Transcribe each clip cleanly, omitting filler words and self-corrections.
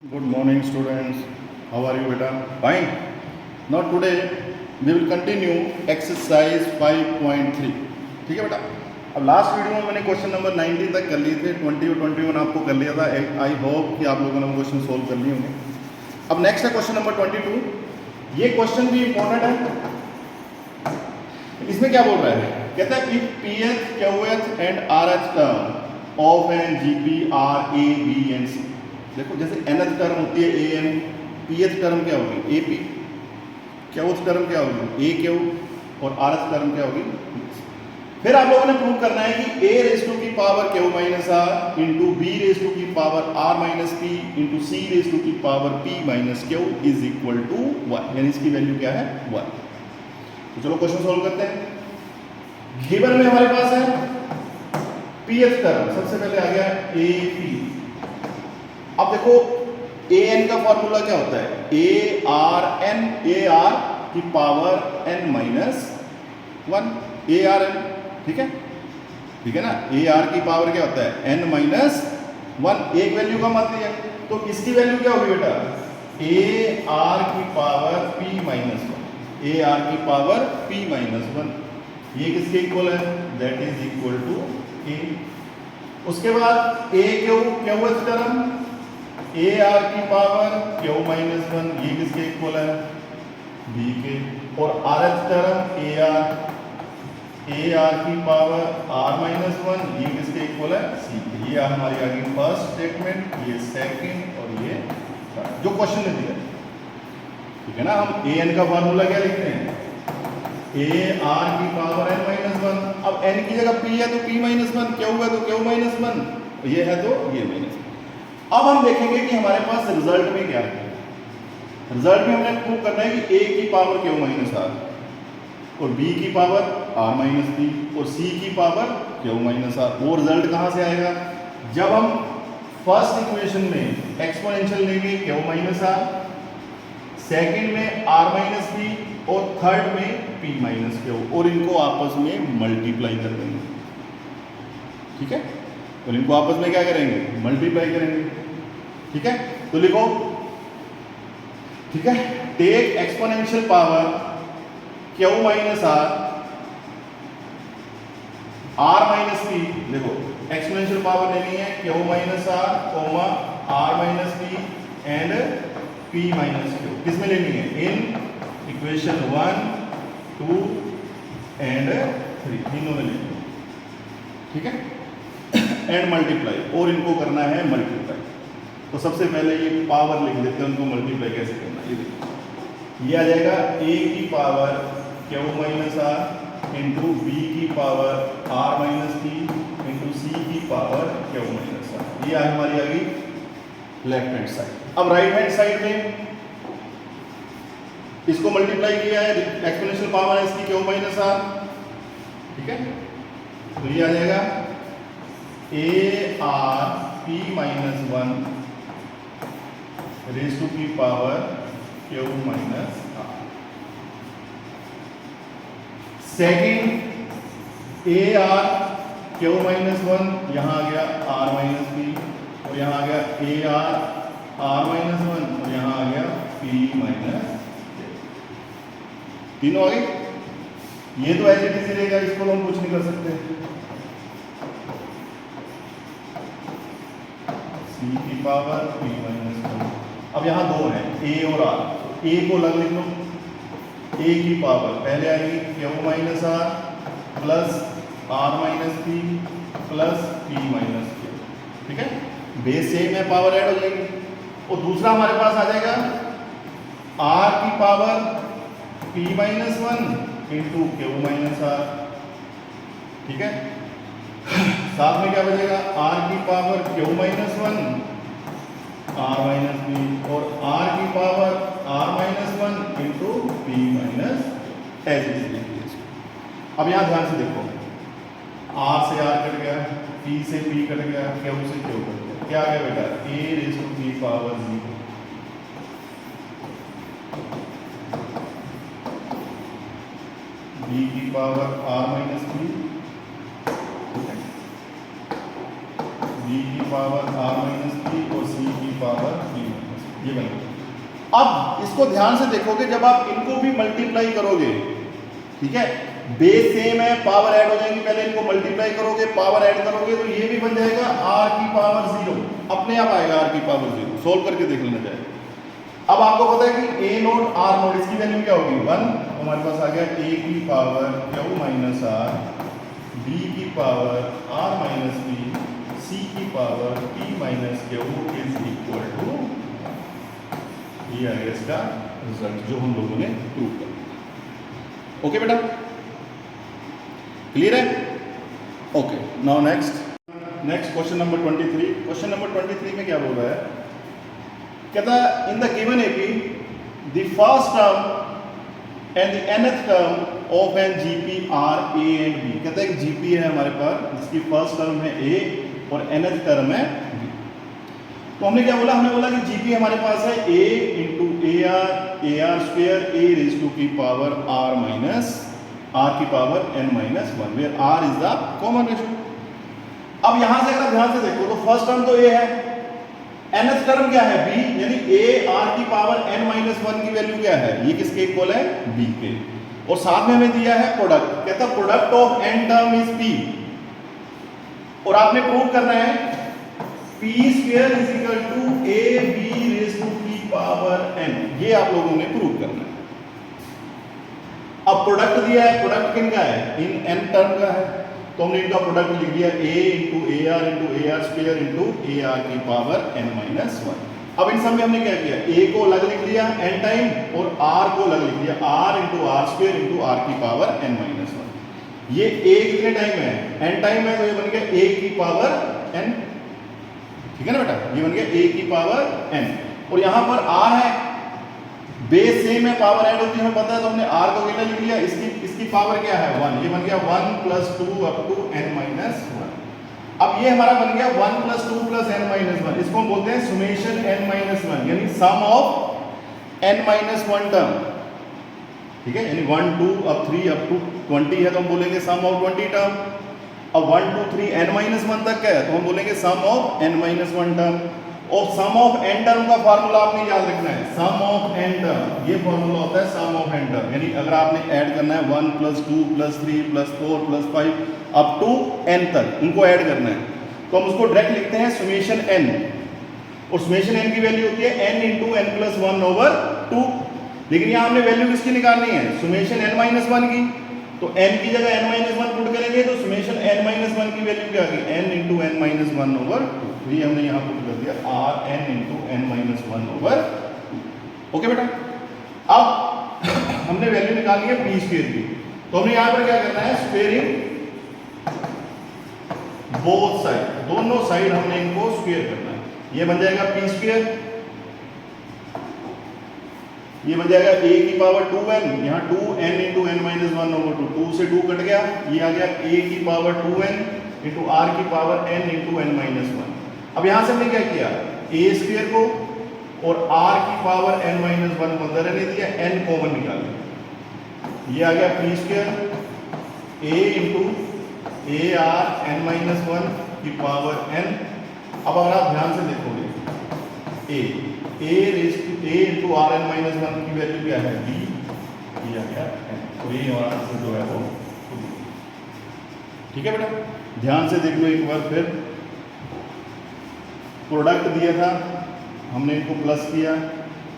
Good morning, students. How are you, beta? Fine. Now today we will continue exercise 5.3. ठीक है बेटा? अब last video में मैंने क्वेश्चन नंबर 19 तक कर लिए थे, 20 और 21 आपको कर लिया था. आई होप कि आप लोगों ने क्वेश्चन सोल्व कर लिए होंगे. अब नेक्स्ट है क्वेश्चन नंबर 22. ये क्वेश्चन भी इंपॉर्टेंट है. इसमें क्या बोल रहा है? कहता है if p h q h and r h term of n G P are a b and c. देखो जैसे एन एच टर्म होती है a n, p h term क्या होगी a p, q h term क्या होगी a q और r h term क्या होगी. फिर आप लोगों ने प्रूव करना है कि a रेस टू की power q minus r into b raise to की power are minus p into c raise to की power p minus q is equal to 1. यानी इसकी वैल्यू क्या है 1. तो चलो क्वेश्चन सोल्व करते हैं. गिवन में हमारे पास है पी एच टर्म, सबसे पहले आ गया ए पी. अब देखो ए एन का फॉर्मूला क्या होता है a r n, a r की power n minus 1, a r n. ठीक है, ठीक है ना. ए आर की पावर क्या होता है एन माइनस 1. एक वैल्यू का मान लिया तो इसकी वैल्यू क्या होगी बेटा ए आर की power p minus 1, a r की पावर पी माइनस 1. ये किसके इक्वल है that is equal to a. उसके बाद a q q h term a r की पावर क्यू माइनस 1, ये किसके इक्वल है बी के. और r h term a r की पावर आर माइनस 1, ये किसके इक्वल है सी के. ये हमारी आ गई फर्स्ट स्टेटमेंट, ये सेकंड और ये थर्ड जो क्वेश्चन ने दिया. ठीक है ना. हम ए एन का फॉर्मूला क्या लिखते हैं ए आर की पावर एन माइनस 1. अब एन की जगह पी है तो पी माइनस 1, क्यू है तो क्यू माइनस 1, ये है तो ये माइनस 1. अब हम देखेंगे कि हमारे पास रिजल्ट में क्या है. रिजल्ट में हमने प्रूव करना है कि ए की पावर क्यू माइनस आर और बी की पावर आर माइनस बी और सी की पावर क्यू माइनस आर. वो रिजल्ट कहाँ से आएगा जब हम फर्स्ट इक्वेशन में एक्सपोनेंशियल लेंगे क्यू माइनस आर, सेकेंड में आर माइनस बी और थर्ड में पी माइनस क्यू, और इनको आपस में मल्टीप्लाई कर देंगे. ठीक है, और इनको आपस में क्या करेंगे मल्टीप्लाई करेंगे. ठीक है, तो लिखो. ठीक है, take exponential power q minus r minus p. देखो एक्सपोनेंशियल पावर लेनी है q minus r comma r minus p and p minus q. किसमें लेनी है इन इक्वेशन 1, 2 एंड 3, तीनों में लेनी है. ठीक है, एंड मल्टीप्लाई, और इनको करना है मल्टीप्लाई. तो सबसे पहले ये पावर लिख देते हैं, उनको मल्टीप्लाई कैसे करना है. ये देखो ये आ जाएगा ए की power q minus r into b की power are minus p into c की पावर क्यू माइनस आर. ये हमारी आ गई लेफ्ट हैंड साइड. अब राइट हैंड साइड में इसको मल्टीप्लाई किया है, एक्सपोनेंशियल पावर है इसकी क्यू माइनस आर. ठीक है, तो ये आ जाएगा a r p minus 1 raise to की power q minus r. Second a r q minus 1, यहां आ गया आर माइनस पी और यहां आ गया ए आर माइनस 1 और यहां आ गया पी माइनस. तीनों आ गए. ये तो ऐसे किसी रहेगा, इसको हम कुछ नहीं कर सकते. सी की पावर पी माइनस 1. अब यहाँ दो है ए और आर, ए को अलग लिख लो. ए की पावर पहले आएगी q minus r plus r minus p plus p minus q. ठीक है, बेस सेम है, पावर ऐड हो जाएगी. और दूसरा हमारे पास आ जाएगा आर की power p minus 1 into q minus r. ठीक है, साथ में क्या बचेगा आर की power q minus 1 r minus P और आर की power are minus 1 into p minus. ऐसे लिखिए. अब यहाँ ध्यान से देखो, आर से आर कट गया, पी से पी कट गया, क्यू से क्यू कट गया. क्या आ गया बेटा a raise to p power 0, B की power are minus P, B की पावर आर माइनस पी और सी की पावर पी माइनस. ये बन गया। अब इसको ध्यान से देखोगे, जब आप इनको भी मल्टीप्लाई करोगे, ठीक है, बेस सेम है, पावर ऐड हो जाएगी, पहले इनको मल्टीप्लाई करोगे, पावर ऐड करोगे, तो ये भी बन जाएगा r की पावर 0, अपने आप आएगा r की पावर 0। सोल्व करके देख लेना चाहिए। अब आपको पता है कि a नोट r नोट इसकी वैल्यू क्या होगी 1, हमारे पास आ गया a की power q minus r, b की power r minus b, c की power p minus q is equal to, ये आ गया इसका रिजल्ट जो हम लोगों ने प्रूव कर। ओके बेटा, क्लियर है? Okay, now next question number 23। Question number 23 में क्या बोल रहा है, कहता है in the given AP the first term and the nth term of an GP are a and b. कहता है एक जीपी है हमारे पास जिसकी फर्स्ट टर्म है ए और nth टर्म है बी। तो हमने क्या बोला, हमने बोला कि जीपी हमारे पास है a into a r square a raise to की पावर आर माइनस आर की power n minus 1, where r is the common ratio. अब यहां से अगर ध्यान से देखो तो फर्स्ट टर्म तो a है, nth टर्म क्या है b, यानी a r की पावर n माइनस 1 की वैल्यू क्या है, ये किसके इक्वल है, b के। और साथ में हमें दिया है प्रोडक्ट, कहता है product of n term is p, और आपने प्रूव करना है p square is equal to a b raise to की पावर n, ये आप लोगों ने प्रूव करना है। अब प्रोडक्ट दिया है, प्रोडक्ट किनका है, इन n टर्म का है, तो हमने इनका प्रोडक्ट लिख दिया a into a r square into a r की पावर n माइनस 1। अब इन सब में हमने क्या किया, a को अलग लिख दिया n टाइम और r को अलग लिख दिया r into r square into r की पावर n माइनस 1। ये a कितने टाइम है, n टाइम है, तो ये बन गया a की पावर n, ठीक है ना बेटा, ये बन गया a की पावर n। और यहां पर r है, बेस सेम है, पावर ऐड होती है हमें पता है, तो हमने r को कितना लिख लिया, इसकी पावर क्या है 1, ये बन गया 1 plus 2 up to n minus 1। अब ये हमारा बन गया 1 प्लस 2 प्लस n माइनस 1, इसको हम बोलते हैं सुमेशन n माइनस 1, यानी सम ऑफ n माइनस 1 टर्म, ठीक है, यानी 1 2 अब 3 अप टू 20 है तो हम बोलेंगे सम ऑफ 20 टर्म। अब 1 2 3 n माइनस 1 तक है तो हम बोलेंगे सम ऑफ n माइनस 1 टर्म। और सम ऑफ n टर्म का फार्मूला आपने याद रखना है, सम ऑफ n टर्म, ये फार्मूला होता है सम ऑफ n टर्म, यानी अगर आपने ऐड करना है 1 plus 2 plus 3 plus 4 plus 5 up to n तक, इनको ऐड करना है, तो हम उसको डायरेक्ट लिखते हैं सुमेशन n, और सुमेशन n की वैल्यू होती है n into n plus 1 over 2। लेकिन यहाँ हमने वैल्यू किसकी निकालनी है, सुमेशन n माइनस 1 की, तो n की जगह n माइनस 1 पुट करेंगे तो सुमेशन n माइनस 1 की वैल्यू क्या आ गई, n into n minus 1 over 2, तो ये हमने यहाँ पुट कर दिया r n into n minus 1 over 2। Okay बेटा, अब हमने वैल्यू निकालनी है p स्क्वायर की, तो हमने यहाँ पर क्या करना है, स्क्वेयरिंग बोथ साइड, दोनों साइड हमने इनको स्क्वेयर करना है। ये बन जाएगा p स्क्वायर, ये बन जाएगा a की पावर 2n, यहाँ 2n into n minus 1 over 2, 2 से 2 कट गया, ये आ गया a की पावर 2n इंटू r की power n into n minus 1। अब यहाँ से हमने क्या किया, a स्क्वायर को और r की पावर n माइनस 1 को अंदर रहने दिया, n कॉमन निकाल लिया, ये आ गया p square a into a are n minus 1 की पावर n। अब अगर आप ध्यान से देखोगे a into r n minus 1 की वैल्यू क्या है, b, ये आ गया n, तो ये हमारा आंसर जो है वो, ठीक है बेटा, ध्यान से देख लो एक बार फिर। प्रोडक्ट दिया था, हमने इनको प्लस किया,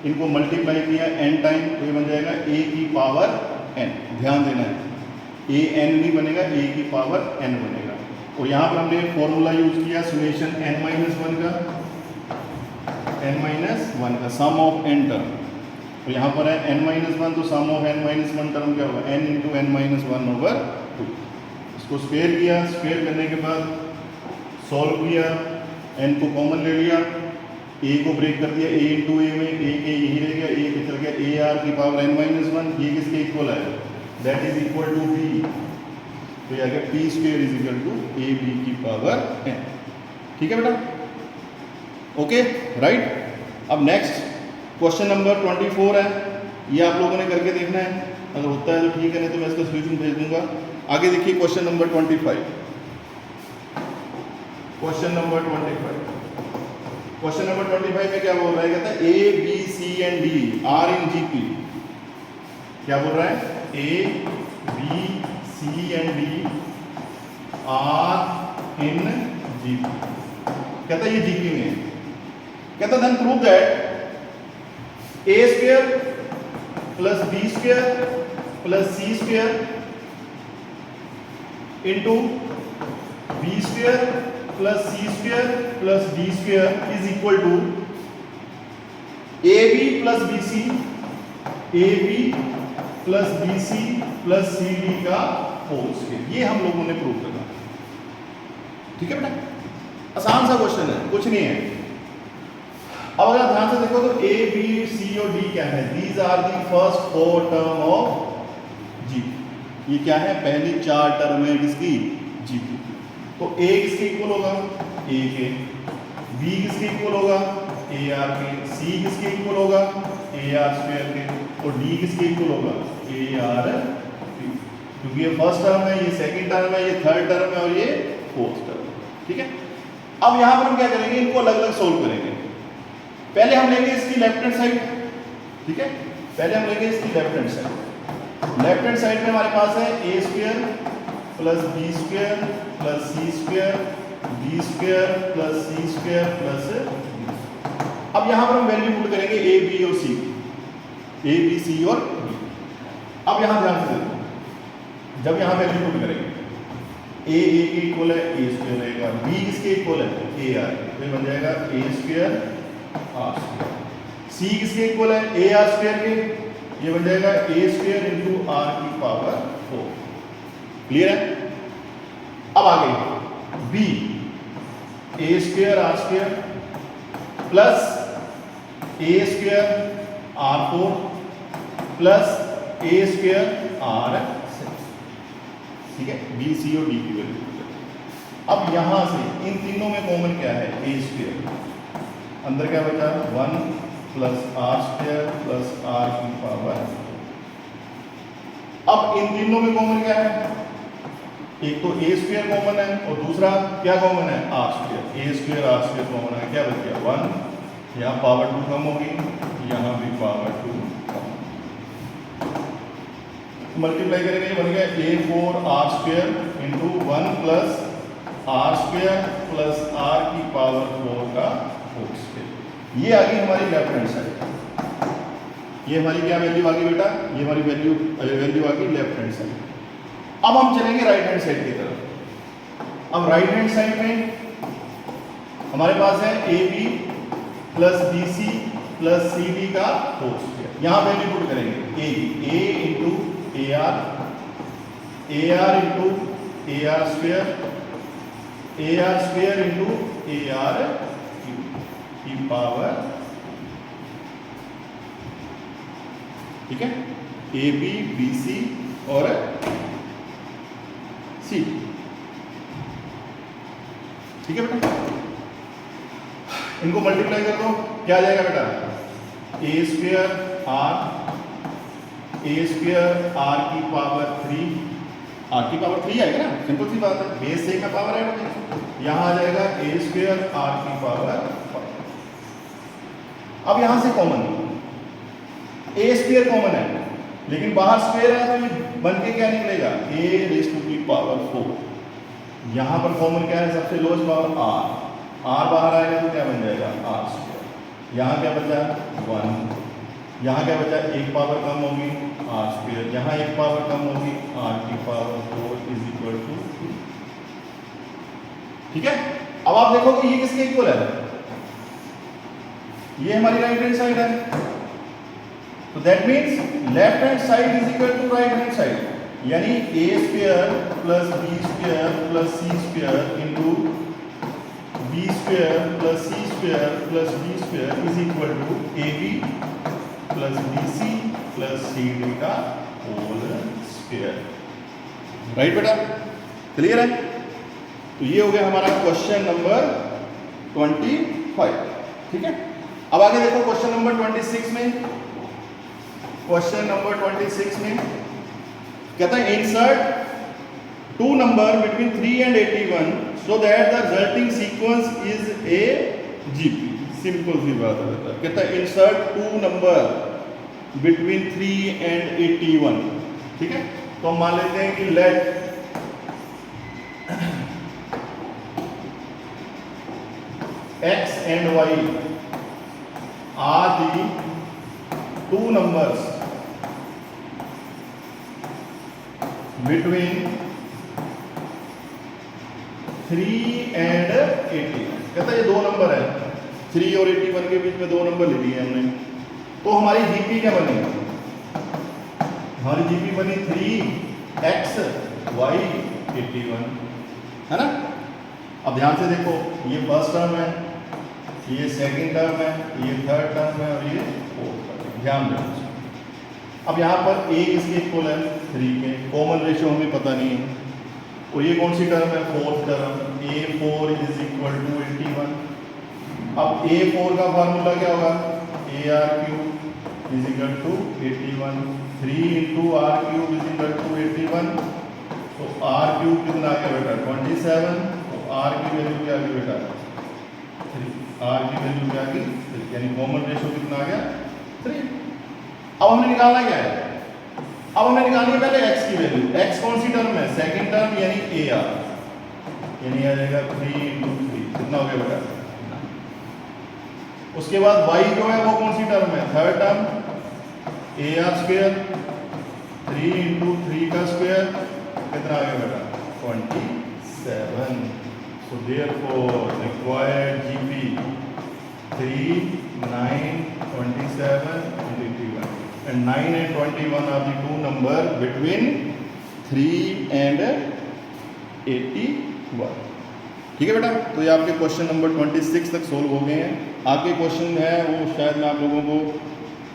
इनको मल्टीप्लाई किया n टाइम, तो ये बन जाएगा a की पावर n, ध्यान देना है, a n नहीं बनेगा, a की पावर n बनेगा। और यहाँ पर हमने फॉर्मूला यूज किया सुमेशन n माइनस 1 का, n माइनस 1 का सम ऑफ n टर्म, तो यहाँ पर है n माइनस 1, तो सम ऑफ n माइनस 1 टर्म क्या होगा, n into n minus 1 over 2। इसको स्क्वेयर किया, स्क्वेयर करने के बाद सॉल्व किया, n को कॉमन ले लिया, a को ब्रेक कर दिया, a इंटू ए में, a के यही रह गया, a चल गया ए आर की पावर n माइनस 1, ये किसके इक्वल है, that is equal to b, तो ये आ गया p square is equal to a b की पावर n। ठीक है बेटा, ओके राइट। अब नेक्स्ट क्वेश्चन नंबर 24 है, ये आप लोगों ने करके देखना है, अगर होता है तो ठीक है, नहीं तो मैं इसका सोल्यूशन भेज दूंगा। आगे देखिए question number 25, question number 25 question number 25 में क्या बोल रहा है, कहता है a b c and d are in GP. क्या बोल रहा है, a b c and d are in GP. कहता है ये जीपी में है। कहता then prove that a square plus b square plus c square into b square plus c square plus d square is equal to a b plus b c, a b plus b c plus c d का whole square. ये हम लोगों ने prove करना। ठीक है बेटा, आसान सा क्वेश्चन है, कुछ नहीं है। अब अगर ध्यान से देखो तो ए बी सी और डी क्या है, these are the first 4 term of G. ये क्या है, पहली 4 टर्म है किसकी, जी की। तो ए किसके इक्वल होगा, ए के, बी किसके इक्वल होगा, ए आर के, सी किसके इक्वल होगा, ए आर स्क्वायर के, और डी किसके इक्वल होगा, ए आर के। क्योंकि ये फर्स्ट टर्म है, ये सेकंड टर्म है, ये थर्ड टर्म है और ये फोर्थ टर्म है। ठीक है, अब यहां पर हम क्या करेंगे, इनको अलग अलग सोल्व करेंगे। पहले हम लेंगे इसकी लेफ्ट हैंड साइड। ठीक है, पहले हम लेंगे इसकी left hand side. Left hand side में हमारे पास है a square plus b square plus c square, b square plus c square plus. अब यहां पर हम वैल्यू पुट करेंगे ए बी और सी, ए बी सी और बी। अब यहां ध्यान से देखो, जब यहां वैल्यू पुट करेंगे ए के इक्वल है, ए स्क्वायर रहेगा, बी किसके इक्वल है, ए आर, तो ये बन जाएगा ए स्क्वायर आर स्क्वायर। सी किसके इक्वल है, ए आर स्क्वायर के, ये बन जाएगा ए स्क्वायर इंटू आर की पावर 4। क्लियर है। अब आगे b, a square r square plus a square r 4 plus a square r 6। ठीक है, बी सी और डी की वैल्यू। अब यहां से इन तीनों में कॉमन क्या है, ए स्क्वायर, अंदर क्या बचा 1 plus r square plus r की पावर। अब इन तीनों में कॉमन क्या है, एक तो ए स्क्वायर कॉमन है और दूसरा क्या कॉमन है, r square. A square r square common है, क्या बच गया 1, यहाँ पावर 2 कम होगी, यहाँ भी पावर 2 कम। मल्टीप्लाई करेंगे, ये बन गया a4 r square into 1 plus r square plus r की पावर 4 का होल स्क्वायर। ये आ गई हमारी लेफ्ट हैंड साइड। ये हमारी क्या वैल्यू आ गई बेटा, ये हमारी वैल्यू आ गई लेफ्ट हैंड साइड। अब हम चलेंगे राइट हैंड साइड की तरफ। अब राइट हैंड साइड में हमारे पास है a b plus b c plus c d का होल स्क्वायर। यहां वैल्यू पुट करेंगे a into a r into a r square into a r की पावर। ठीक है, ए बी बी सी और सी। ठीक है बेटा, इनको मल्टीप्लाई कर दो, क्या आ जाएगा बेटा, ए स्क्वायर आर की पावर 3, आर की पावर 3 आएगा ना, सिंपल सी बात है, बेस से का पावर है बेटा। यहां आ जाएगा ए स्क्वायर आर की पावर 5। अब यहां से कॉमन, ए स्क्वायर कॉमन है लेकिन बाहर स्क्वायर है, तो ये बन के क्या निकलेगा, ए रेज़ टू दी पावर 4। यहां पर कॉमन क्या है, सबसे लोएस्ट पावर आर बाहर आएगा तो क्या बन जाएगा आर स्क्वायर। यहां क्या बचा 1, यहां क्या बचा, एक पावर कम होगी आर स्क्वायर, यहां एक पावर कम होगी आर की पावर 4 इज इक्वल टू 2। ठीक है, अब आप देखो कि ये किसके इक्वल है, ये हमारी राइट हैंड साइड है। तो that means left hand side is equal to right hand side, यानी a square plus b square plus c square into b square plus c square plus d square is equal to a b plus b c plus c d का whole square. Right बेटा, clear है। तो ये हो गया हमारा question number 25। ठीक है, अब आगे देखो क्वेश्चन नंबर 26 में। क्वेश्चन नंबर 26 में कहता है insert 2 number between 3 and 81 so that the resulting sequence is a GP। Simple सी बात है बेटा। कहता है insert two number between 3 and 81। ठीक है, तो हम मान लेते हैं कि let x and y are the two numbers between 3 and 80। कहता है ये दो नंबर है, 3 और 81 के बीच में दो नंबर ले लिए हमने, तो हमारी जीपी क्या बनी? हमारी जीपी बनी 3x y 81, है ना। अब ध्यान से देखो, ये फर्स्ट टर्म है, ये सेकंड टर्म है, ये थर्ड टर्म है और ये फोर्थ टर्म है। ध्यान देना। अब यहाँ पर a किसके इक्वल है? 3 के। कॉमन रेशियो हमें पता नहीं है, और ये कौन सी टर्म है? Fourth term. a4 is equal to 81। अब a4 का फार्मूला क्या होगा? AR³ is equal to 81। 3 into R³ is equal to 81। तो R³ कितना आ गया बेटा? 27। तो R की वैल्यू क्या आ गई बेटा? 3। R की वैल्यू क्या आ गई? 3, यानी कॉमन रेशियो कितना आ गया? 3। अब हमने निकालना क्या है? अब हमें निकालनी है पहले x की वैल्यू। x कौन सी टर्म है? सेकंड टर्म, यानी AR, यानी आ जाएगा 3 इंटू 3। कितना हो गया बेटा? उसके बाद y जो है वो कौन सी टर्म है? Third term, AR²। 3 इंटू 3 का स्क्वायर कितना आ गया बेटा? 27। So therefore required GP 3, 9, 27 and 81, and 9 and 21 are the two number between 3 and 81। ठीक है बेटा, तो ये आपके क्वेश्चन नंबर 26 तक सोल्व हो गए हैं। आगे क्वेश्चन है वो शायद मैं आप लोगों को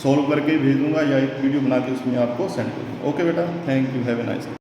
सॉल्व करके भेज दूंगा या एक वीडियो बना के उसमें आपको सेंड कर दूंगा। ओके बेटा, thank you, have a nice day.